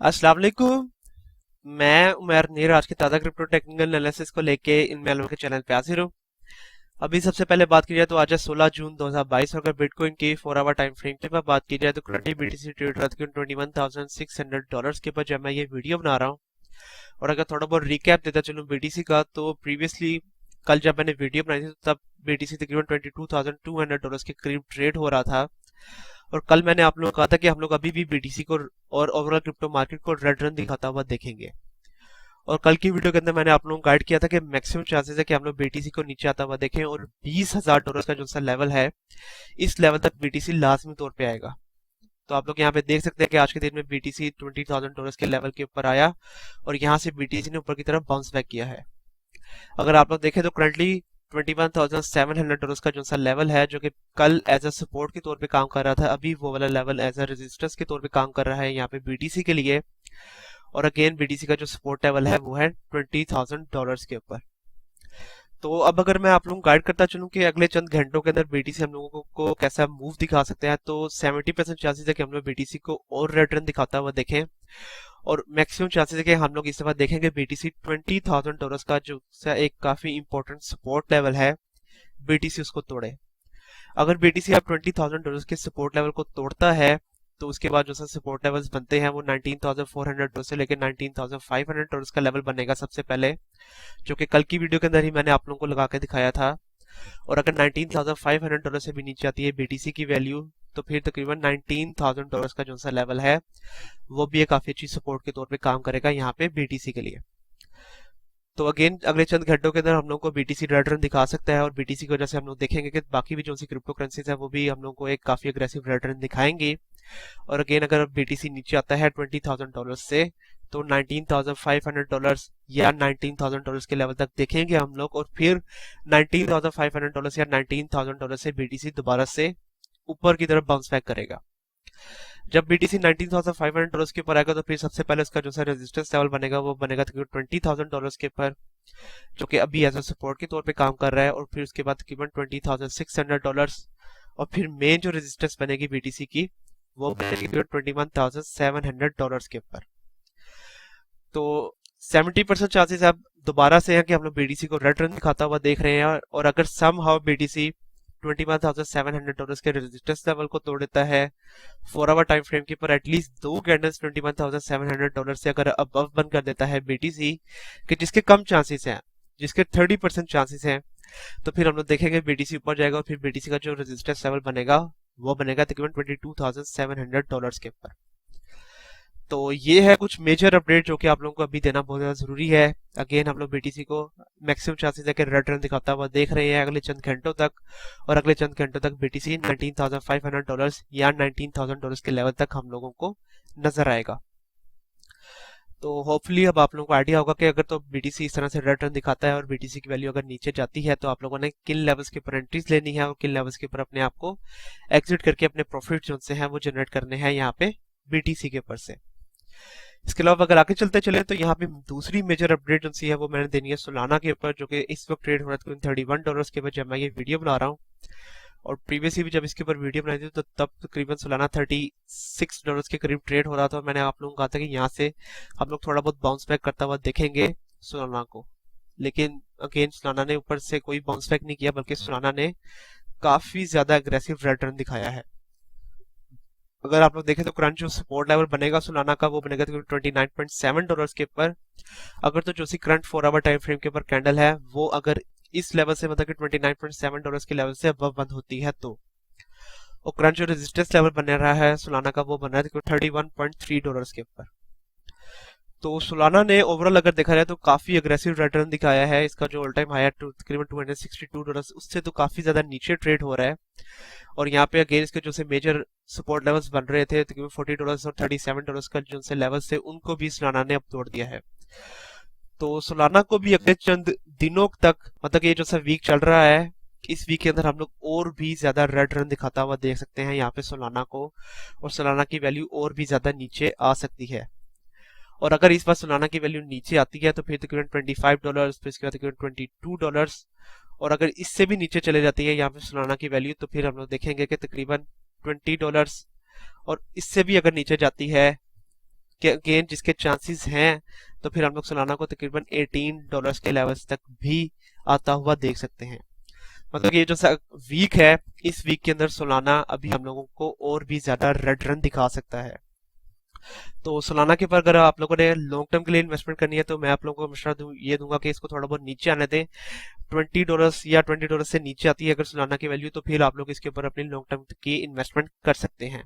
अस्सलाम वालेकुम। मैं उमर नीर आज की ताज़ा क्रिप्टो टेक्निकल एनालिसिस को लेके इन मेलों के चैनल पे हाजिर हूँ। अभी सबसे पहले बात की जाए तो आज है 16 जून 2022 और अगर बिटकॉइन की 4 आवर टाइम फ्रेम के बाद बात की जाए तो करंटली बीटीसी ट्रेड रहा था $21,600 के ऊपर जब मैं ये वीडियो बना रहा हूँ। और अगर थोड़ा बहुत रिकैप देता चलूँ बीटीसी का तो प्रीवियसली कल जब मैंने वीडियो बनाई थी तब बीटीसी तकरीबन $22,200 के करीब ट्रेड हो रहा था। और कल मैंने आप लोगों को कहा था कि हम लोग अभी भी बीटीसी को और ओवरऑल क्रिप्टो मार्केट को रेड रन दिखाता हुआ देखेंगे। और कल की वीडियो के अंदर मैंने आप लोगों को गाइड किया था कि मैक्सिमम चांसेस है कि हम लोग बीटीसी को नीचे आता हुआ देखें और $20,000 का जो सा लेवल है इस लेवल तक बीटीसी लाजमी तौर पे आएगा। तो आप लोग यहाँ पे देख सकते हैं कि आज के दिन में बीटीसी $20,000 के लेवल के ऊपर आया और यहाँ से बीटीसी ने ऊपर की तरफ बाउंस बैक किया है। अगर आप लोग देखें तो करंटली $21,700 का जो सा लेवल है जो कि कल एज अ सपोर्ट के तौर पे काम कर रहा था, अभी वो वाला लेवल एज अ रेजिस्टेंस के तौर पे काम कर रहा है यहाँ पे बीटीसी के लिए। और अगेन बीटीसी का जो सपोर्ट लेवल है वो है $20,000 के ऊपर। तो अब अगर मैं आप लोगों को गाइड करता चलूं कि अगले चंद घंटों के अंदर बीटीसी हम लोगों को कैसा मूव दिखा सकते हैं तो 70% चांसेस है कि हम लोग बीटीसी को और रिटर्न दिखाता हुआ देखें। और मैक्सिमम चांसेस है कि हम लोग इस दफा देखेंगे बीटीसी $20,000 का जो एक काफी इंपॉर्टेंट सपोर्ट लेवल है बीटीसी उसको तोड़े। अगर बीटीसी आप $20,000 के सपोर्ट लेवल को तोड़ता है तो उसके बाद जो सपोर्ट लेवल्स बनते हैं वो $19,400 से लेकर $19,500 का लेवल बनेगा सबसे पहले, जो कि कल की वीडियो के अंदर ही मैंने आप लोगों को लगा के दिखाया था। और अगर $19,500 से भी नीचे आती है बीटीसी की वैल्यू तो फिर तकरीबन $19,000 का जो सा लेवल है वो भी एक काफी अच्छी सपोर्ट के तौर पे काम करेगा यहाँ पे बीटीसी के लिए। तो अगेन अगले चंद घंटों के अंदर हम लोग को बीटीसी रेड रन दिखा सकता है और बीटीसी की वजह से हम लोग देखेंगे कि बाकी भी जो सी क्रिप्टो करेंसीज है वो भी हम लोग को एक काफी अग्रेसिव रेड रन दिखाएंगी। और अगेन अगर बीटीसी नीचे आता है $20,000 से तो $19,500 या $19,000 के लेवल तक देखेंगे हम लोग और फिर $19,500 या $19,000 से बीटीसी दोबारा से ऊपर की तरफ बाउंस बैक करेगा। जब बीटीसी $19,500 के ऊपर आएगा तो फिर सबसे पहले उसका जो सा रेजिस्टेंस लेवल बनेगा वो बनेगा तकरीबन $20,000 के ऊपर, जो कि अभी एज अ सपोर्ट के तौर पे काम कर रहा है। और फिर उसके बाद तकरीबन $20,600 और फिर मेन जो रेजिस्टेंस बनेगी बीटीसी की वो बनेगी $21,700 के ऊपर। तो 70% चांसेस अब दोबारा से है कि हम लोग बीटीसी को रेड रन दिखाता हुआ देख रहे हैं। और अगर सम हाउ बीटीसी $21,700 के रेजिस्टेंस लेवल को तोड़ देता है 4 आवर टाइम फ्रेम के ऊपर एटलीस्ट दो कैंडल्स $21,700 से अगर अबव बंद कर देता है बीटीसी कि जिसके कम चांसेस हैं, जिसके 30% चांसेस हैं, तो फिर हम लोग देखेंगे बीटीसी ऊपर जाएगा और फिर बीटीसी का जो रेजिस्टेंस लेवल बनेगा वो बनेगा तकरीबन $22,700 के ऊपर। तो ये है कुछ मेजर अपडेट जो कि आप लोगों को अभी देना बहुत ज्यादा जरूरी है। अगेन हम लोग बीटीसी को मैक्सिमम चांसेस है कि रेड रन दिखाता हुआ देख रहे हैं अगले चंद घंटों तक। और अगले चंद घंटों तक बीटीसी $19,500 या $19,000 के लेवल तक हम लोगों को नजर आएगा। तो होपफुली अब आप लोगों को आइडिया होगा कि अगर तो बीटीसी इस तरह से रेड रन दिखाता है और बीटीसी की वैल्यू अगर नीचे जाती है तो आप लोगों ने किन लेवल्स के ऊपर एंट्रीज लेनी है और किन लेवल्स के ऊपर अपने आप को एग्जिट करके अपने प्रॉफिट जो से हैं वो जनरेट करने हैं यहाँ पे बीटीसी के ऊपर से। इसके अलावा अगर आगे चलते चले तो यहाँ पे दूसरी मेजर अपडेट जो सी है वो मैंने देनी है सोलाना के ऊपर, जो कि इस वक्त ट्रेड हो रहा है $31 के ऊपर जब मैं ये वीडियो बना रहा हूँ। और प्रीवियसली भी जब इसके ऊपर वीडियो बनाई थी तो तब तकरीबन सोलाना $36 के करीब ट्रेड हो रहा था। मैंने आप लोगों को कहा था कि यहाँ से हम लोग थोड़ा बहुत बाउंस बैक करता हुआ देखेंगे सोलाना को, लेकिन अगेन सोलाना ने ऊपर से कोई बाउंस बैक नहीं किया बल्कि सोलाना ने काफी ज्यादा अग्रेसिव रिटर्न दिखाया है। अगर आप लोग देखें तो करंट जो सपोर्ट लेवल बनेगा सोलाना का वो बनेगा $29.7 के ऊपर। अगर तो जो सी करंट 4 आवर टाइम फ्रेम के ऊपर कैंडल है वो अगर इस लेवल से मतलब कि $29.7 के लेवल से अबव बंद होती है तो, और करंट जो रेजिस्टेंस लेवल बन रहा है सोलाना का वो बन रहा है $31.3 के ऊपर। तो सोलाना ने ओवरऑल अगर देखा जाए तो काफी अग्रेसिव रिटर्न दिखाया है। इसका जो ऑल टाइम हाई है तकरीबन $262 उससे तो काफी ज्यादा नीचे ट्रेड हो रहा है। और यहाँ पे अगेन इसके जो से मेजर सपोर्ट लेवल्स बन रहे थे तकरीबन $40 और $37 का जो से लेवल्स थे उनको भी सोलाना ने अब तोड़ दिया है। तो सोलाना को भी अगले चंद दिनों तक मतलब ये जो सा वीक चल रहा है इस वीक के अंदर हम लोग और भी ज्यादा रेड रन दिखाता हुआ देख सकते हैं यहाँ पे सोलाना को, और सोलाना की वैल्यू और भी ज्यादा नीचे आ सकती है। और अगर इस बार सोलाना की वैल्यू नीचे आती है तो फिर तकरीबन $25, फिर इसके बाद तकरीबन $22, और अगर इससे भी नीचे चले जाती है यहाँ पे सोलाना की वैल्यू तो फिर हम लोग देखेंगे कि तकरीबन $20, और इससे भी अगर नीचे जाती है के अगेन जिसके चांसेस हैं, तो फिर हम लोग सोलाना को तकरीबन $18 के लेवल्स तक भी आता हुआ देख सकते हैं। मतलब ये जो वीक है, इस वीक के अंदर सोलाना अभी हम लोगों को और भी ज्यादा रेड रन दिखा सकता है। तो सोलाना के ऊपर अगर आप लोगों ने लॉन्ग टर्म के लिए इन्वेस्टमेंट करनी है, तो मैं आप लोगों को मशवरा ये दूंगा कि इसको थोड़ा बहुत नीचे आने दें। $20 या $20 से नीचे आती है अगर सोलाना की वैल्यू, तो फिर आप लोग इसके ऊपर अपनी लॉन्ग टर्म की इन्वेस्टमेंट कर सकते हैं।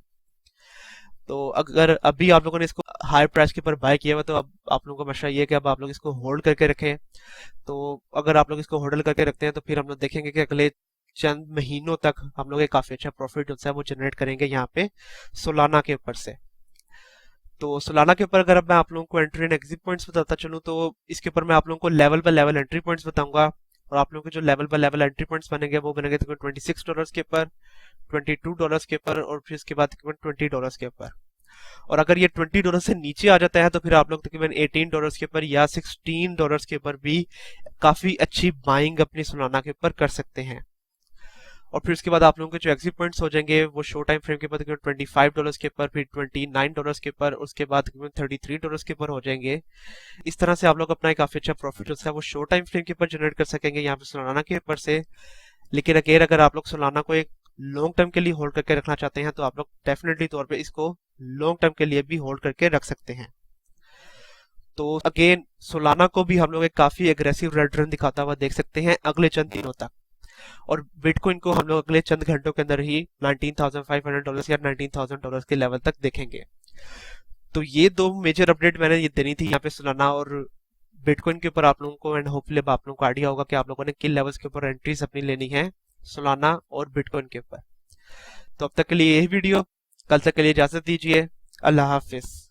तो अगर अभी आप लोगों ने इसको हाई प्राइस के ऊपर बाय किया हुआ, तो अब आप लोगों का मशवरा ये है कि अब आप लोग इसको होल्ड करके रखें। तो अगर आप लोग इसको होल्ड करके रखते हैं, तो फिर हम लोग देखेंगे कि अगले चंद महीनों तक हम लोग एक काफी अच्छा प्रॉफिट जो है वो जनरेट करेंगे यहाँ पे सोलाना के ऊपर से। तो सोलाना के ऊपर अगर अब मैं आप लोगों को एंट्री एंड एग्जिट पॉइंट्स बताता चलूँ, तो इसके ऊपर मैं आप लोगों को level by level entry points बताऊंगा। और आप लोगों के जो level by level entry points बनेंगे वो बनेंगे तकरीबन $26 के ऊपर, $22 के ऊपर, और फिर इसके बाद तकरीबन $20 के ऊपर। और अगर ये $20 से नीचे आ जाता है, तो फिर आप लोग तकरीबन $18 के ऊपर या $16 के ऊपर भी काफी अच्छी बाइंग अपनी सोलाना के ऊपर कर सकते हैं। और फिर उसके बाद आप लोगों के जो एग्जिट पॉइंट्स हो जाएंगे वो शो टाइम फ्रेम के ऊपर तकरीबन $25 के ऊपर, फिर $29 के ऊपर, उसके बाद तकरीबन $33 के ऊपर हो जाएंगे। इस तरह से आप लोग अपना एक काफी अच्छा प्रॉफिट जो है वो शो टाइम फ्रेम के ऊपर जनरेट कर सकेंगे यहाँ पे सोलाना के ऊपर से। लेकिन अगर आप लोग सोलाना को एक लॉन्ग टर्म के लिए होल्ड करके रखना चाहते हैं, तो आप लोग डेफिनेटली तौर पे इसको लॉन्ग टर्म के लिए भी होल्ड करके रख सकते हैं। तो अगेन सोलाना को भी हम लोग एक काफी एग्रेसिव रेड रन दिखाता हुआ देख सकते हैं अगले चंद दिनों तक। और बिटकॉइन को हम लोग अगले चंद घंटों के अंदर ही $19,500 या $19,000 के लेवल तक देखेंगे। तो ये दो मेजर अपडेट मैंने ये देनी थी यहाँ पे सोलाना और बिटकॉइन के ऊपर आप लोगों को, एंड होपफुली आप लोगों को आइडिया होगा कि आप लोगों ने किन लेवल्स के ऊपर एंट्रीज अपनी लेनी है सोलाना और बिटकॉइन के ऊपर। तो अब तक के लिए यही वीडियो, कल तक के लिए इजाजत दीजिए। अल्लाह हाफिज।